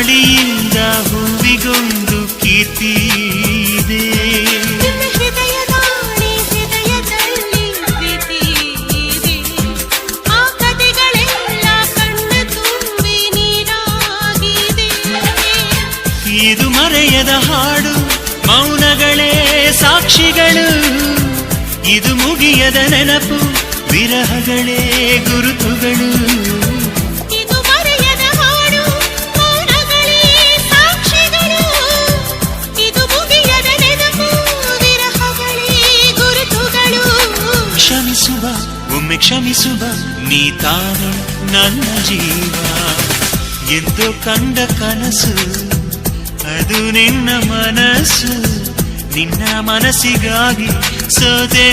ಗಾಳಿಯಿಂದ ಹೂವಿಗೊಂದು ಕೀರ್ತಿ ಇದೆ. ಹೃದಯದಲ್ಲಿ ಪ್ರೀತಿ ಇದೆ. ಆ ಕಥೆಗಳೆಲ್ಲ ಕಣ್ಣ ತುಂಬಿ ನೀರಾಗಿದೆ. ಇದು ಮರೆಯದ ಹಾಡು, ಮೌನಗಳೇ ಸಾಕ್ಷಿಗಳು. ಇದು ಮುಗಿಯದ ನೆನಪು, ವಿರಹಗಳೇ ಗುರುತುಗಳು. ಇದು ಮರೆಯದ ಹಾಡು, ಮೌನಗಳೇ ಸಾಕ್ಷಿಗಳು. ಇದು ಮುಗಿಯದ ನೆನಪು, ವಿರಹಗಳೇ ಗುರುತುಗಳು. ಕ್ಷಮಿಸುವ, ಒಮ್ಮೆ ಕ್ಷಮಿಸುವ, ನೀ ತಾನೆ ನನ್ನ ಜೀವ. ಎಂದು ಕಂಡ ಕನಸು ಅದು ನಿನ್ನ ಮನಸ್ಸು. ನಿನ್ನ ಮನಸ್ಸಿಗಾಗಿ ಸೋದೆ.